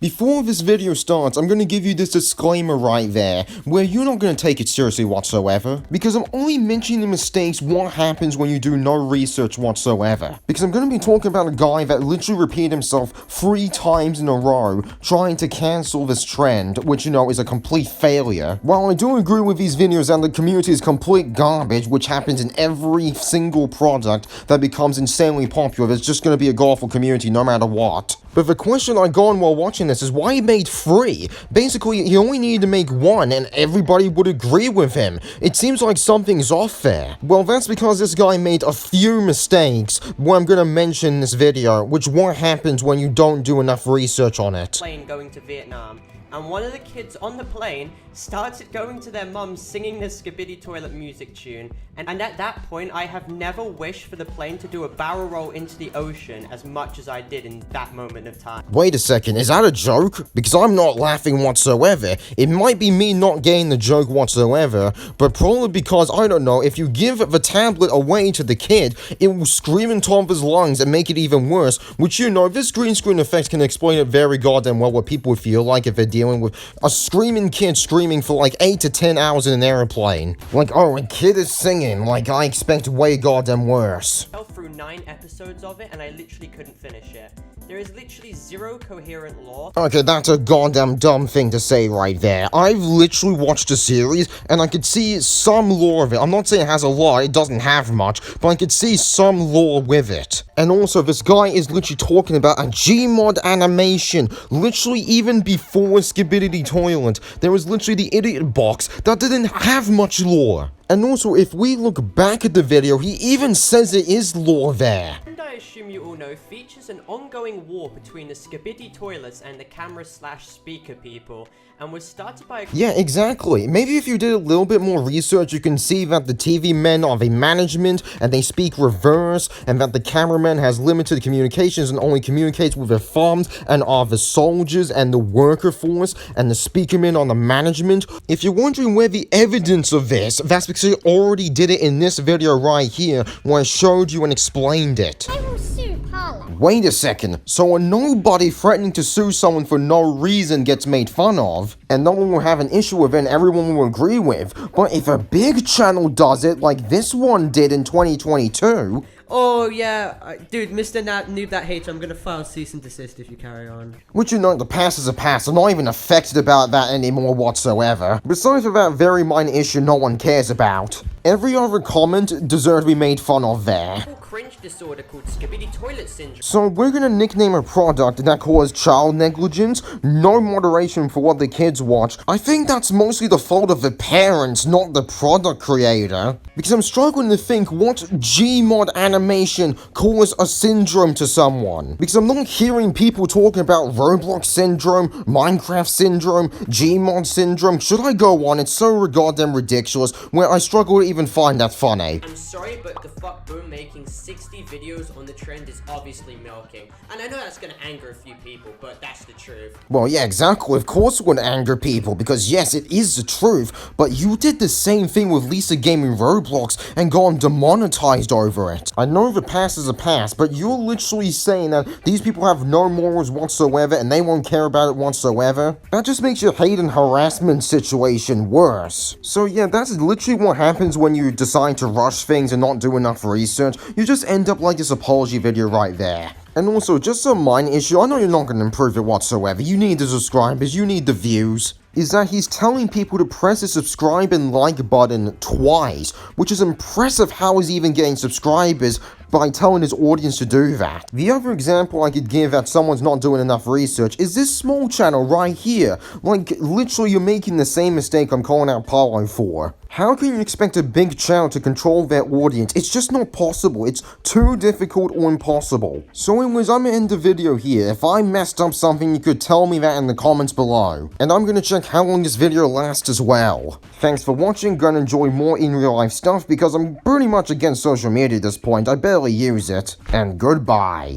Before this video starts, I'm gonna give you this disclaimer right there, where you're not gonna take it seriously whatsoever, because I'm only mentioning the mistakes what happens when you do no research whatsoever. Because I'm gonna be talking about a guy that literally repeated himself 3 times in a row, trying to cancel this trend, which is a complete failure. While I do agree with these videos that the community is complete garbage, which happens in every single product that becomes insanely popular, there's just gonna be a awful community no matter what. But the question I got on while watching this is why he made 3. Basically, he only needed to make 1 and everybody would agree with him. It seems like something's off there. Well, that's because this guy made a few mistakes, what I'm gonna mention in this video, which what happens when you don't do enough research on it. Plane going to Vietnam, and one of the kids on the plane started going to their mum singing the Skibidi Toilet music tune, and at that point I have never wished for the plane to do a barrel roll into the ocean as much as I did in that moment of time. Wait a second, is that a joke? Because I'm not laughing whatsoever. It might be me not getting the joke whatsoever, but probably because, I don't know, if you give the tablet away to the kid, it will scream in top of his lungs and make it even worse, which this green screen effect can explain it very goddamn well what people would feel like if they're dealing with a screaming kid screaming for like 8 to 10 hours in an airplane. Like, oh, a kid is singing, like I expect way goddamn worse. I fell through 9 episodes of it and I literally couldn't finish it. There is literally 0 coherent lore. Okay, that's a goddamn dumb thing to say right there. I've literally watched the series, and I could see some lore of it. I'm not saying it has a lot, it doesn't have much, but I could see some lore with it. And also, this guy is literally talking about a Gmod animation. Literally, even before Skibidi Toilet, there was literally the idiot box that didn't have much lore. And also, if we look back at the video, he even says there is lore there. And I assume you all know features an ongoing war between the Skibidi Toilets and the camera/speaker people, and was started by a... Yeah, exactly. Maybe if you did a little bit more research, you can see that the TV men are the management, and they speak reverse, and that the cameraman has limited communications and only communicates with the farms, and are the soldiers and the worker force, and the speaker men on the management. If you're wondering where the evidence of this, that's because I already did it in this video right here, where I showed you and explained it. I will sue Parliament. Wait a second, so a nobody threatening to sue someone for no reason gets made fun of, and no one will have an issue with it and everyone will agree with, but if a big channel does it like this one did in 2022... Oh yeah, dude, Mr. Noob That Hater, I'm gonna file cease and desist if you carry on. Which the past is a past, I'm not even affected about that anymore whatsoever. Besides for that very minor issue no one cares about. Every other comment deserves to be made fun of there. Cringe disorder called Skibidi Toilet Syndrome. So we're gonna nickname a product that caused child negligence, no moderation for what the kids watch. I think that's mostly the fault of the parents, not the product creator. Because I'm struggling to think what Gmod animation caused a syndrome to someone. Because I'm not hearing people talking about Roblox syndrome, Minecraft syndrome, Gmod syndrome. Should I go on? It's so goddamn ridiculous, where I struggle to even find that funny. I'm sorry, but the fuck boom making 60 videos on the trend is obviously milking. And I know that's gonna anger a few people, but that's the truth. Well, yeah, exactly. Of course it would anger people, because yes, it is the truth, but you did the same thing with Lisa Gaming Roblox and gone demonetized over it. I know the past is a past, but you're literally saying that these people have no morals whatsoever and they won't care about it whatsoever. That just makes your hate and harassment situation worse. So yeah, that's literally what happens when you decide to rush things and not do enough research. You just end up like this apology video right there. And also, just a minor issue, I know you're not going to improve it whatsoever, you need the subscribers, you need the views, is that he's telling people to press the subscribe and like button twice, which is impressive how he's even getting subscribers by telling his audience to do that. The other example I could give that someone's not doing enough research is this small channel right here. Like, literally you're making the same mistake I'm calling out Paulo for. How can you expect a big channel to control their audience? It's just not possible. It's too difficult or impossible. So anyways, I'm gonna end the video here. If I messed up something, you could tell me that in the comments below. And I'm gonna check how long this video lasts as well. Thanks for watching, gonna enjoy more in real life stuff because I'm pretty much against social media at this point. I barely use it. And goodbye.